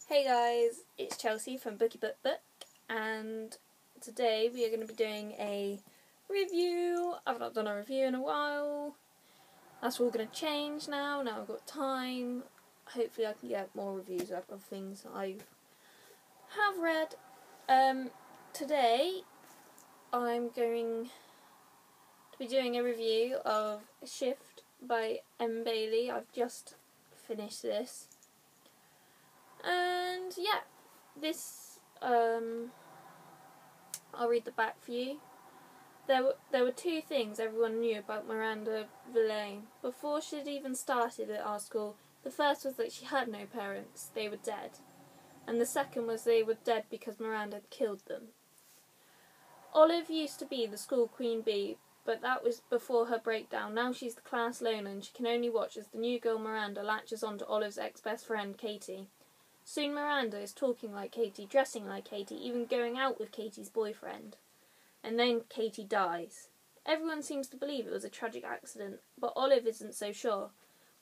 Hey guys, it's Chelsea from Bookie Book Book, and today we are going to be doing a review. I've not done a review in a while. That's all going to change now. Now I've got time. Hopefully I can get more reviews of things I have read. Today I'm going to be doing a review of Shift by M. Bailey. I've just finished this. And yeah, this, I'll read the back for you. There were two things everyone knew about Miranda Villain before she'd even started at our school. The first was that she had no parents, they were dead. And the second was they were dead because Miranda had killed them. Olive used to be the school queen bee, but that was before her breakdown. Now she's the class loner and she can only watch as the new girl Miranda latches onto Olive's ex-best friend Katie. Soon Miranda is talking like Katie, dressing like Katie, even going out with Katie's boyfriend. And then Katie dies. Everyone seems to believe it was a tragic accident, but Olive isn't so sure.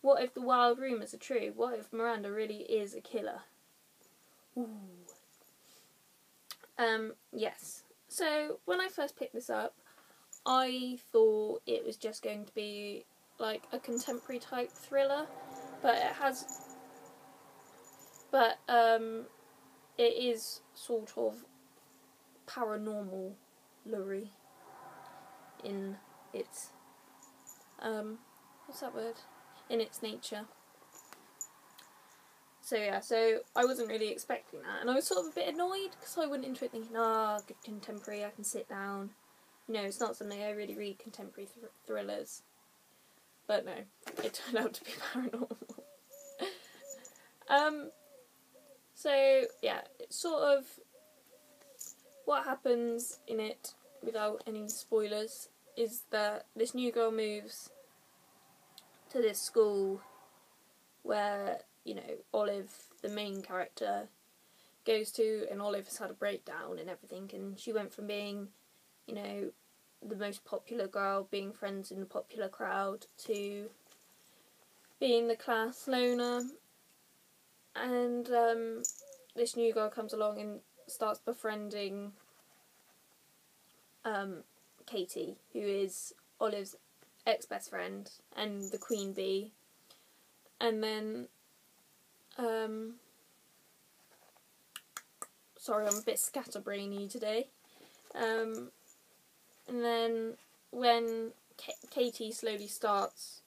What if the wild rumours are true? What if Miranda really is a killer? Ooh. Yes. So, when I first picked this up, I thought it was just going to be like a contemporary type thriller, but it is sort of paranormal-lury in its, what's that word? In its nature. So yeah, so I wasn't really expecting that, and I was sort of a bit annoyed, because I went into it thinking, good contemporary, I can sit down. You know, it's not something I really read, contemporary thrillers. But no, it turned out to be paranormal. So, yeah, it's sort of what happens in it, without any spoilers, is that this new girl moves to this school where, you know, Olive, the main character, goes to, and Olive has had a breakdown and everything, and she went from being, you know, the most popular girl, being friends in the popular crowd, to being the class loner. And this new girl comes along and starts befriending Katie, who is Olive's ex-best friend and the queen bee. And then, sorry, I'm a bit scatterbrainy today. And then when Katie slowly starts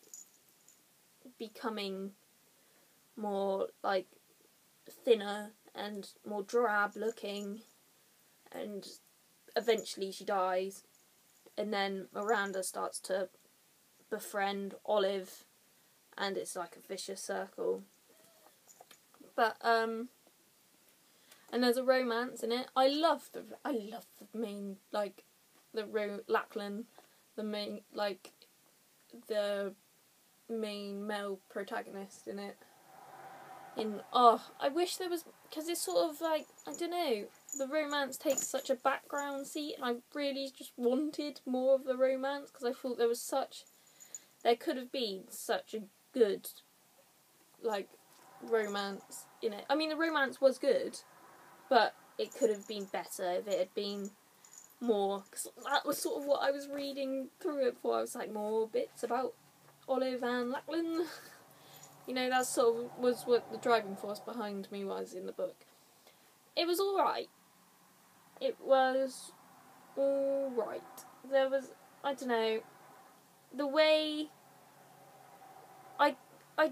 becoming more like thinner and more drab looking, and eventually she dies, and then Miranda starts to befriend Olive, and it's like a vicious circle. But and there's a romance in it. I love the main, like, Lachlan, the main male protagonist in it. I wish there was, because it's sort of like, I don't know, the romance takes such a background seat, and I really just wanted more of the romance, because I thought there could have been such a good, like, romance in it. I mean, the romance was good, but it could have been better if it had been more, because that was sort of what I was reading through it for. I was like, more bits about Olive and Lachlan. You know, that sort of was what the driving force behind me was in the book. It was alright. It was alright. There was, I don't know, the way, I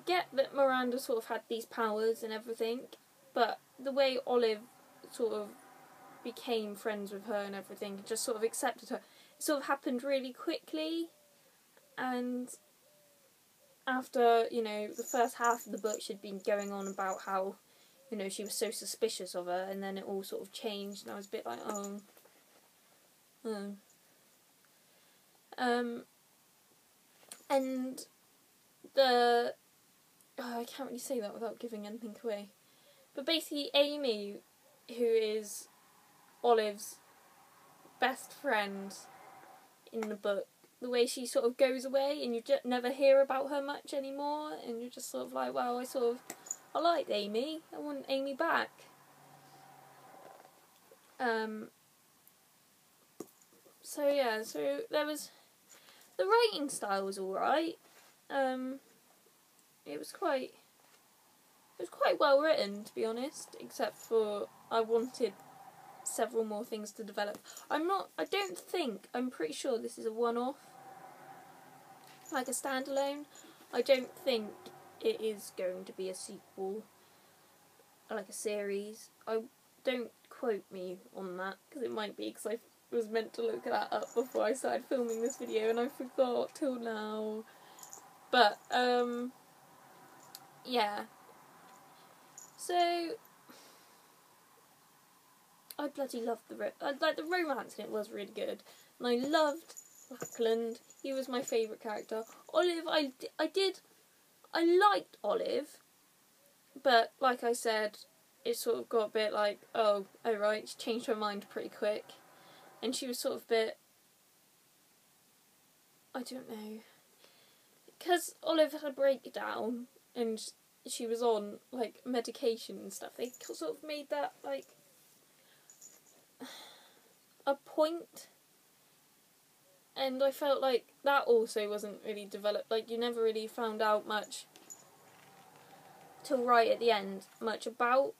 get that Miranda sort of had these powers and everything, but the way Olive sort of became friends with her and everything, just sort of accepted her, it sort of happened really quickly. And after, you know, the first half of the book, she'd been going on about how, you know, she was so suspicious of her, and then it all sort of changed, and I was a bit like, and I can't really say that without giving anything away, but basically Amy, who is Olive's best friend in the book, the way she sort of goes away and you just never hear about her much anymore, and you're just sort of like, well, I liked Amy. I want Amy back. So yeah, so there was, the writing style was alright. It was quite well written, to be honest, except for I wanted several more things to develop. I'm pretty sure this is a one-off, like a standalone. I don't think it is going to be a sequel, like a series. Don't quote me on that, because it might be, because I was meant to look that up before I started filming this video and I forgot till now. But, yeah. So, I bloody loved the romance in it was really good. And I loved Lackland. He was my favourite character. Olive, I liked Olive, but like I said, it sort of got a bit like, oh right, she changed her mind pretty quick. And she was sort of a bit, I don't know, because Olive had a breakdown and she was on, like, medication and stuff. They sort of made that, like, a point. And I felt like that also wasn't really developed. Like, you never really found out much till right at the end, much about,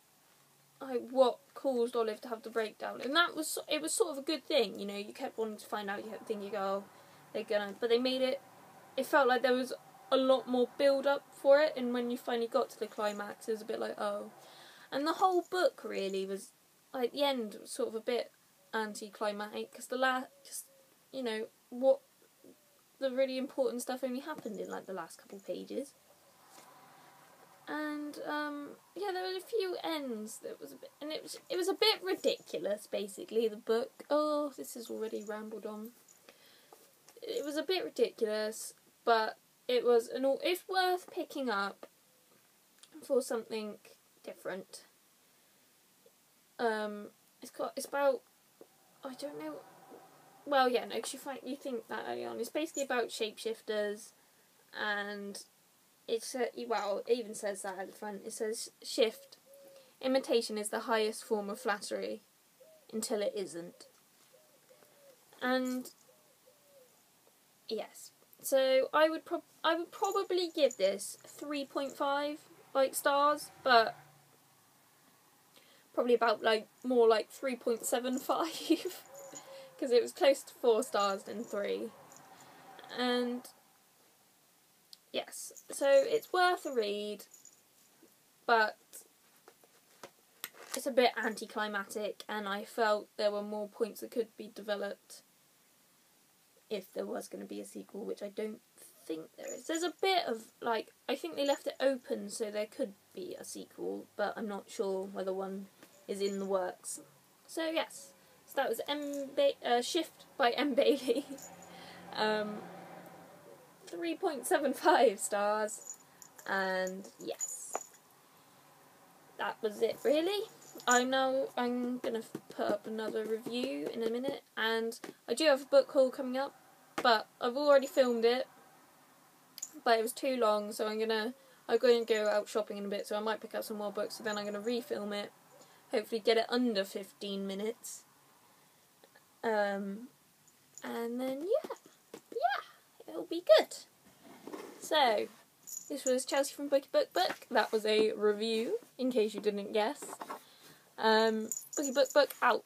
like, what caused Olive to have the breakdown. And it was sort of a good thing, you know. You kept wanting to find out, you kept thinking, oh, they're gonna, but they made it felt like there was a lot more build up for it, and when you finally got to the climax, it was a bit like, oh. And the whole book really was, like, the end was sort of a bit anticlimactic, because you know, what, the really important stuff only happened in, like, the last couple pages. And, yeah, there were a few ends that was a bit, and it was a bit ridiculous, basically, the book. Oh, this is already rambled on. It was a bit ridiculous, but it's worth picking up for something different. It's about, I don't know, well, yeah, no, because you think that early on. It's basically about shapeshifters, and it even says that at the front. It says, shift. Imitation is the highest form of flattery until it isn't. And, yes. So, I would probably give this 3.5, like, stars, but probably about, like, more like 3.75, because it was close to 4 stars than 3. And, yes, so it's worth a read, but it's a bit anticlimactic, and I felt there were more points that could be developed if there was going to be a sequel, which I don't think there is. There's a bit of, like, I think they left it open so there could be a sequel, but I'm not sure whether one is in the works. So, yes. So that was Shift by M. Bailey. 3.75 stars. And, yes. That was it, really. I'm going to put up another review in a minute, and I do have a book haul coming up, but I've already filmed it, but it was too long, so I'm going to go out shopping in a bit, so I might pick up some more books, so then I'm going to refilm it, hopefully get it under 15 minutes, and then, yeah, it'll be good. So, this was Chelsea from Bookie Book Book. That was a review, in case you didn't guess. Bookie Book Book out.